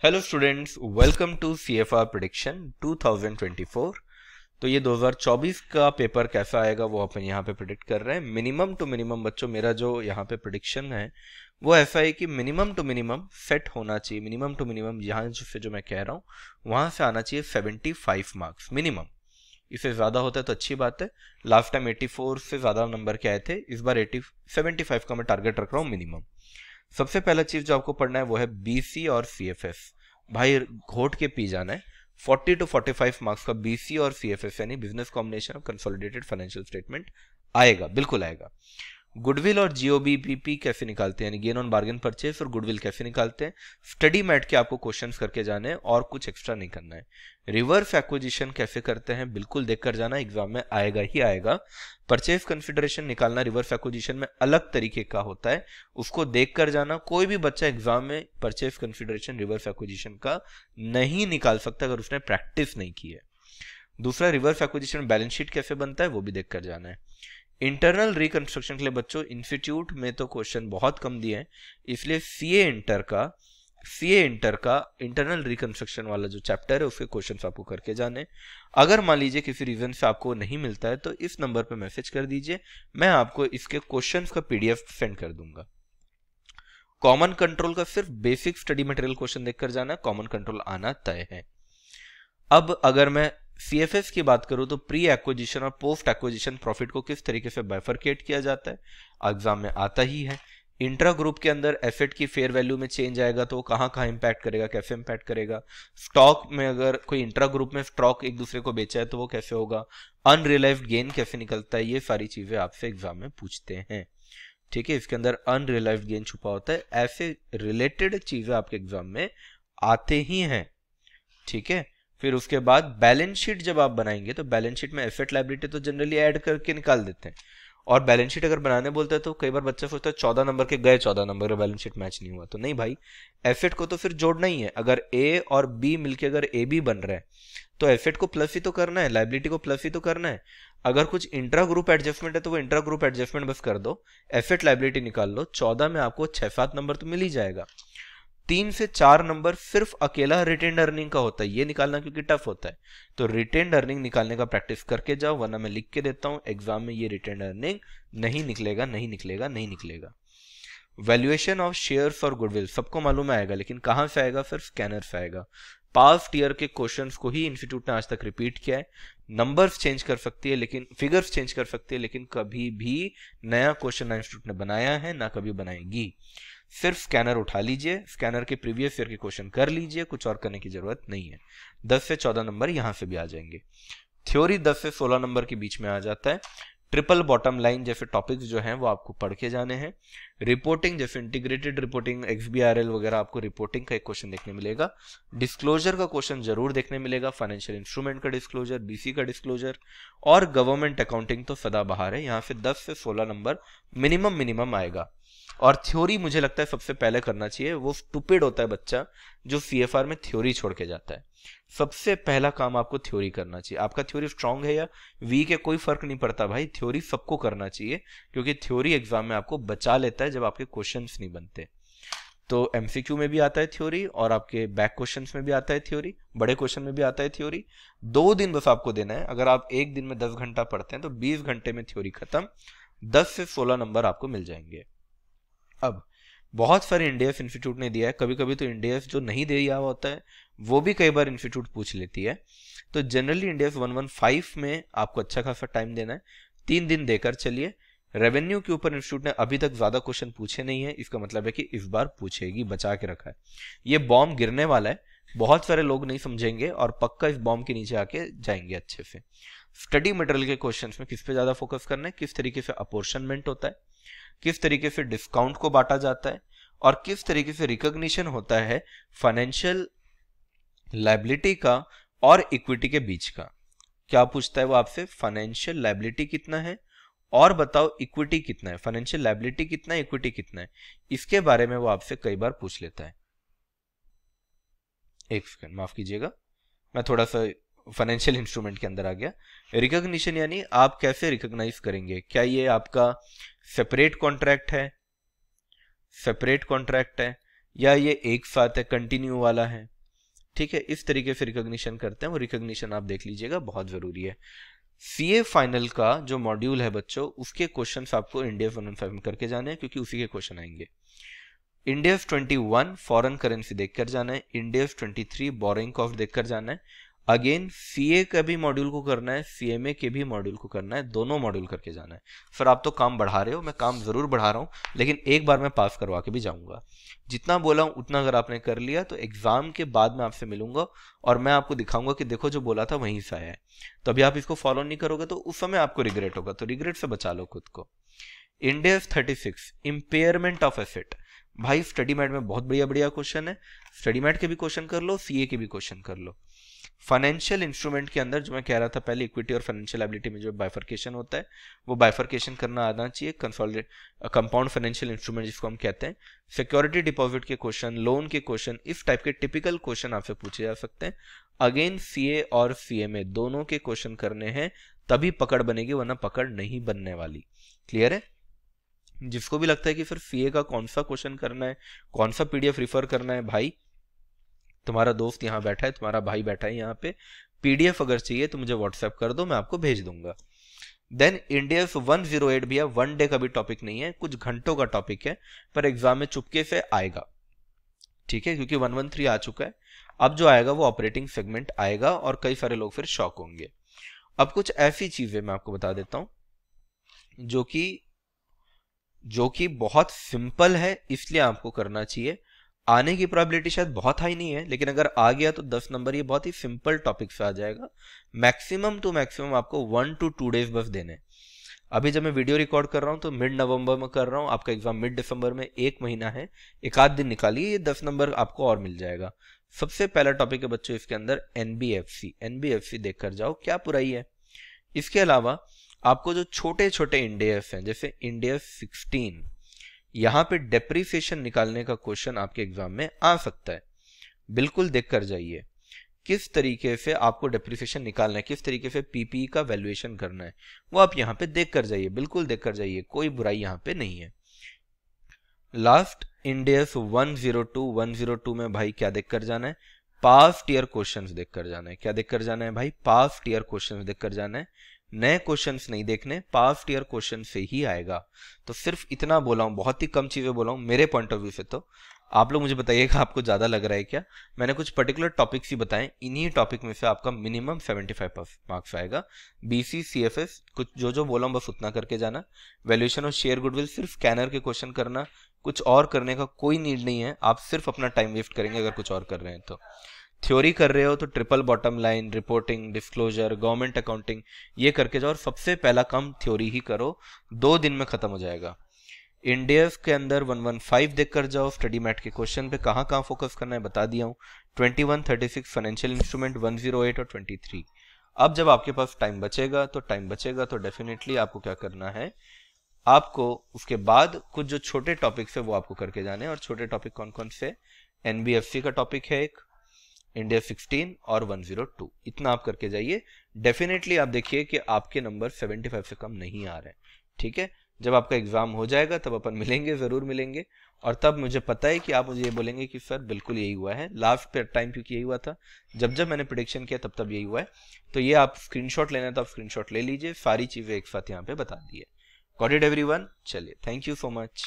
Hello students, welcome to CFR prediction 2024। तो ये 2024 का पेपर कैसा आएगा वो अपन यहाँ पे प्रिडिक्ट कर रहे हैं। मिनिमम टू मिनिमम बच्चों, मेरा जो यहाँ पे प्रिडिक्शन है वो ऐसा है कि मिनिमम टू मिनिमम सेट होना चाहिए। मिनिमम टू मिनिमम यहाँ से जो मैं कह रहा हूँ वहाँ से आना चाहिए 75 मार्क्स मिनिमम। इससे ज़्यादा होता है तो अच्छी बात है। लास्ट टाइम 84 से ज़्यादा नंबर के आए थे, इस बार 75 का मैं टारगेट रख रहा हूँ मिनिमम। सबसे पहला चीज जो आपको पढ़ना है वो है BC और CFS। भाई घोट के पी जाना है। 40 to 45 मार्क्स का BC और CFS यानी business combination of consolidated financial statement आएगा, बिल्कुल आएगा। गुडविल और GOBPP कैसे निकालते हैं, यानी गेन ऑन बार्गेन परचेस और गुडविल कैसे निकालते हैं, स्टडी मैट के आपको क्वेश्चंस करके जाने हैं और कुछ एक्स्ट्रा नहीं करना है। रिवर्स एक्विजिशन कैसे करते हैं बिल्कुल देख कर जाना, एग्जाम में आएगा ही आएगा। परचेज कंसिडरेशन निकालना रिवर्स एक्विजिशन में अलग तरीके का होता है, उसको देख कर जाना। कोई भी बच्चा एग्जाम में परचेज कंसिडरेशन रिवर्स एक्विजिशन का नहीं निकाल सकता अगर उसने प्रैक्टिस नहीं की है। दूसरा, रिवर्स एक्विजिशन बैलेंस शीट कैसे बनता है वो भी देख कर जाना है। इंटरनल रिकंस्ट्रक्शन के लिए बच्चों इंस्टीट्यूट में तो क्वेश्चन बहुत कम दिए हैं, इसलिए सीए इंटर का इंटरनल रिकंस्ट्रक्शन वाला जो चैप्टर है उसके क्वेश्चन आपको करके जाने। अगर मान लीजिए किसी रीजन से आपको नहीं मिलता है तो इस नंबर पे मैसेज कर दीजिए, मैं आपको इसके क्वेश्चंस का PDF सेंड कर दूंगा। कॉमन कंट्रोल का सिर्फ बेसिक स्टडी मटेरियल क्वेश्चन देखकर जाना, कॉमन कंट्रोल आना तय है। अब अगर मैं CFS की बात करूं तो प्री एक्विजिशन और पोस्ट एक्विजिशन प्रॉफिट को किस तरीके से बाइफरकेट किया जाता है एग्जाम में आता ही है। इंट्रा ग्रुप के अंदर एसेट की फेयर वैल्यू में चेंज आएगा तो वो कहां कहां इंपैक्ट करेगा, कैसे इंपैक्ट करेगा। स्टॉक में अगर कोई इंट्रा ग्रुप में स्टॉक एक दूसरे को बेचा है तो वो कैसे होगा। अनरियलाइज्ड गेन कैसे निकलता है, ये सारी चीजें आपसे एग्जाम में पूछते हैं। ठीक है, इसके अंदर अनरियलाइज्ड गेन छुपा होता है, ऐसे रिलेटेड चीजें आपके एग्जाम में आते ही हैं। ठीक है, फिर उसके बाद बैलेंस शीट जब आप बनाएंगे तो बैलेंस शीट में एसेट लायबिलिटी तो जनरली ऐड करके निकाल देते हैं, और बैलेंस शीट अगर बनाने बोलते हैं तो कई बार बच्चा सोचता है 14 नंबर के गए, 14 नंबर का बैलेंस शीट मैच नहीं हुआ। तो नहीं भाई, एसेट को तो फिर जोड़ना ही है। अगर A और B मिलके अगर AB बन रहा है तो एसेट को प्लस ही तो करना है, लायबिलिटी को प्लस ही तो करना है। अगर कुछ इंट्रा ग्रुप एडजस्टमेंट है तो वो इंट्रा ग्रुप एडजस्टमेंट बस कर दो, एसेट लायबिलिटी निकाल लो। 14 में आपको 6-7 नंबर तो मिल ही जाएगा। 3 से 4 नंबर सिर्फ अकेला रिटेन्ड अर्निंग का होता है, ये निकालना क्योंकि टफ होता है। तो रिटेन्ड अर्निंग निकालने का प्रैक्टिस करके जाओ, वरना मैं लिख के देता हूं एग्जाम में ये रिटेन्ड अर्निंग नहीं निकलेगा, नहीं निकलेगा, नहीं निकलेगा। वैल्यूएशन ऑफ शेयर्स और गुडविल सबको मालूम आएगा, लेकिन कहां से आएगा, फिर स्कैनर से आएगा। पास्ट ईयर के क्वेश्चंस को ही इंस्टीट्यूट ने आज तक रिपीट किया है। नंबर्स चेंज कर सकती है लेकिन फिगर्स चेंज कर सकती है, लेकिन कभी भी नया क्वेश्चन ना इंस्टीट्यूट ने बनाया है ना कभी बनाएगी। सिर्फ स्कैनर उठा लीजिए, स्कैनर के प्रीवियस ईयर के क्वेश्चन कर लीजिए, कुछ और करने की जरूरत नहीं है। 10 से 14 नंबर यहां से भी आ जाएंगे। थ्योरी 10 से 16 नंबर के बीच में आ जाता है। ट्रिपल बॉटम लाइन जैसे टॉपिक्स जो हैं वो आपको पढ़ के जाने हैं। रिपोर्टिंग जैसे इंटीग्रेटेड रिपोर्टिंग, XBRL वगैरह, आपको रिपोर्टिंग का एक क्वेश्चन देखने मिलेगा। डिस्क्लोजर का क्वेश्चन जरूर देखने मिलेगा, फाइनेंशियल इंस्ट्रूमेंट का डिस्क्लोजर, BC का डिस्क्लोजर, और गवर्नमेंट अकाउंटिंग तो सदाबहार है। यहाँ से 10 से 16 नंबर मिनिमम आएगा। और थ्योरी मुझे लगता है सबसे पहले करना चाहिए, वो स्टूपिड होता है बच्चा जो CFR में थ्योरी छोड़ के जाता है। सबसे पहला काम आपको थ्योरी करना चाहिए। आपका थ्योरी स्ट्रांग है या वीक है कोई फर्क नहीं पड़ता भाई, थ्योरी सबको करना चाहिए, क्योंकि थ्योरी एग्जाम में आपको बचा लेता है जब आपके क्वेश्चंस नहीं बनते। तो MCQ में भी आता है थ्योरी, और आपके बैक क्वेश्चंस में भी आता है थ्योरी, बड़े क्वेश्चन में भी आता है थ्योरी। 2 दिन बस आपको देना है। अगर आप एक दिन में 10 घंटा पढ़ते हैं तो 20 घंटे में थ्योरी खत्म, 10 से 16 नंबर आपको मिल जाएंगे। अब बहुत सारे इंडियस इंस्टीट्यूट ने दिया है, कभी कभी तो इंडियस जो नहीं दिया होता है वो भी कई बार इंस्टीट्यूट पूछ लेती है। तो जनरली इंडियस 115 में आपको अच्छा खासा टाइम देना है, 3 दिन देकर चलिए। रेवेन्यू के ऊपर इंस्टीट्यूट ने अभी तक ज्यादा क्वेश्चन पूछे नहीं है, इसका मतलब है कि इस बार पूछेगी, बचा के रखा है। ये बॉम्ब गिरने वाला है, बहुत सारे लोग नहीं समझेंगे और पक्का इस बॉम्ब के नीचे आके जाएंगे अच्छे से। स्टडी मटेरियल के क्वेश्चंस में किस पे ज्यादा फोकस करना है, किस तरीके से अपॉर्शनमेंट होता है, किस तरीके से डिस्काउंट को बांटा जाता है, और किस तरीके से रिकॉग्निशन होता है फाइनेंशियल लायबिलिटी का और इक्विटी के बीच का। क्या पूछता है वो आपसे, फाइनेंशियल लायबिलिटी कितना है और बताओ इक्विटी कितना है। फाइनेंशियल लायबिलिटी कितना है, इक्विटी कितना है, इसके बारे में वो आपसे कई बार पूछ लेता है। एक सेकंड माफ कीजिएगा, मैं थोड़ा सा फाइनेंशियल इंस्ट्रूमेंट के अंदर आ गया। रिकॉग्निशन यानी आप कैसे रिकॉग्नाइज करेंगे, क्या ये आपका सेपरेट कॉन्ट्रैक्ट है, या ये एक साथ है, कंटिन्यू वाला है, ठीक है। इस तरीके से रिकॉग्निशन करते हैं, वो रिकॉग्निशन आप देख लीजिएगा, बहुत जरूरी है। सीए फाइनल का जो मॉड्यूल है बच्चों, उसके क्वेश्चंस आपको इंडिया 115 में करके जाने हैं, क्योंकि उसी के क्वेश्चन आएंगे। इंडिया 21 फॉरेन करेंसी देखकर जाना है, इंडिया 23 बोरिंग कॉस्ट देखकर जाना है। अगेन सीए का भी मॉड्यूल को करना है, सीएमए के भी मॉड्यूल को करना है, दोनों मॉड्यूल करके जाना है। सर आप तो काम बढ़ा रहे हो, मैं काम जरूर बढ़ा रहा हूँ, लेकिन एक बार मैं पास करवा के भी जाऊंगा। जितना बोला हूँ उतना अगर आपने कर लिया तो एग्जाम के बाद मैं आपसे मिलूंगा और मैं आपको दिखाऊंगा कि देखो जो बोला था वहीं से आया है। तो अभी आप इसको फॉलो नहीं करोगे तो उस समय आपको रिग्रेट होगा, तो रिग्रेट से बचा लो खुद को। India 36 impairment of asset. भाई स्टडी मैट में बहुत बढ़िया बढ़िया क्वेश्चन है, स्टडी मैट के भी क्वेश्चन कर लो, सीए के भी क्वेश्चन कर लो। फाइनेंशियल इंस्ट्रूमेंट के अंदर जो मैं कह रहा था पहले, इक्विटी और फाइनेंशियल लायबिलिटी में जो बाइफर्केशन होता है, वो बाइफर्केशन करना आना चाहिए। कंपाउंड फाइनेंशियल इंस्ट्रूमेंट जिसको हम कहते हैं, सिक्योरिटी डिपॉजिट के क्वेश्चन, लोन के क्वेश्चन, इस टाइप के टिपिकल क्वेश्चन आपसे पूछे जा सकते हैं। अगेन सीए और सीएमए दोनों के क्वेश्चन करने हैं, तभी पकड़ बनेगी, वरना पकड़ नहीं बनने वाली। क्लियर है? जिसको भी लगता है कि फिर सीए का कौन सा क्वेश्चन करना है, कौन सा पीडीएफ रिफर करना है, भाई तुम्हारा दोस्त यहाँ बैठा है, तुम्हारा भाई बैठा है यहाँ पे, पीडीएफ अगर चाहिए तो मुझे व्हाट्सएप कर दो, मैं आपको भेज दूंगा। देन इंडिया 108 भी है, वन डे का भी टॉपिक नहीं है, कुछ घंटों का टॉपिक है, पर एग्जाम में चुपके से आएगा, ठीक है, क्योंकि 113 आ चुका है। अब जो आएगा वो ऑपरेटिंग सेगमेंट आएगा और कई सारे लोग फिर शॉक होंगे। अब कुछ ऐसी चीजें मैं आपको बता देता हूं जो कि बहुत सिंपल है, इसलिए आपको करना चाहिए। आने की प्रोबेबिलिटी शायद बहुत हाई नहीं है, लेकिन अगर आ गया तो 10 नंबर, ये बहुत ही सिंपल टॉपिक से आ जाएगा। मैक्सिमम टू मैक्सिमम आपको 1 to 2 डेज बस देने। अभी जब मैं वीडियो रिकॉर्ड कर रहा हूं तो मिड नवंबर में कर रहा हूं, आपका एग्जाम मिड दिसंबर में, 1 महीना है, एक आध दिन निकालिए, ये 10 नंबर आपको और मिल जाएगा। सबसे पहला टॉपिक है बच्चों इसके अंदर एनबीएफसी। एनबीएफसी देख कर जाओ क्या बुराई है। इसके अलावा आपको जो छोटे छोटे इंडेस हैं, जैसे इंडेस 16, यहां पे डेप्रीसिएशन निकालने का क्वेश्चन आपके एग्जाम में आ सकता है, बिल्कुल देख कर जाइए किस तरीके से आपको डेप्रीसिएशन निकालना है, किस तरीके से पीपीई का वैल्यूएशन करना है, वो आप यहां पे देख कर जाइए, बिल्कुल देख कर जाइए, कोई बुराई यहां पे नहीं है। लास्ट इंडेस 102 में भाई क्या देख कर जाना है, पास्ट ईयर क्वेश्चंस देख कर जाना है। क्या देख कर जाना है भाई? पास्ट ईयर क्वेश्चंस देख कर जाना है, नए क्वेश्चंस नहीं देखने, पास्ट ईयर क्वेश्चन से ही आएगा। तो सिर्फ इतना बोला हूं, बहुत ही कम चीजें बोला हूं मेरे पॉइंट ऑफ व्यू से। तो आप लोग मुझे बताइएगा आपको ज्यादा लग रहा है क्या? मैंने कुछ पर्टिकुलर टॉपिक्स ही बताएं, इन्हीं टॉपिक में से आपका मिनिमम 75 मार्क्स आएगा। बीसी सीएफएस कुछ जो बोला हूं बस उतना करके जाना। वैल्यूएशन और शेयर गुडविल सिर्फ स्कैनर के क्वेश्चन करना, कुछ और करने का कोई नीड नहीं है, आप सिर्फ अपना टाइम वेस्ट करेंगे अगर कुछ और कर रहे हैं तो। थ्योरी कर रहे हो तो triple bottom line, reporting, disclosure, government accounting, ये करके जाओ और सबसे पहला काम थ्योरी ही करो, 2 दिन में खत्म हो जाएगा। इंडेस के अंदर 115 देख कर जाओ, स्टडी मैट के क्वेश्चन पे कहाँ कहाँ फोकस करना है बता दिया हूँ। 21, 36 फाइनेंशियल इंस्ट्रूमेंट, 108 और 23। अब जब आपके पास टाइम बचेगा तो डेफिनेटली आपको क्या करना है, आपको उसके बाद कुछ जो छोटे टॉपिक्स है वो आपको करके जाने हैं। और छोटे टॉपिक कौन कौन से? एनबीएफसी का टॉपिक है एक, इंडिया 16 और 102, इतना आप करके जाइए। डेफिनेटली आप देखिए कि आपके नंबर 75 से कम नहीं आ रहे हैं, ठीक है। जब आपका एग्जाम हो जाएगा तब अपन मिलेंगे, जरूर मिलेंगे, और तब मुझे पता है कि आप मुझे ये बोलेंगे कि सर बिल्कुल यही हुआ है। लास्ट टाइम क्योंकि यही हुआ था, जब मैंने प्रेडिक्शन किया तब यही हुआ है। तो ये आप स्क्रीनशॉट लेना है तो आप स्क्रीनशॉट ले लीजिए, सारी चीजें एक साथ यहाँ पे बता दी है। Got it everyone? चलिए, थैंक यू सो मच।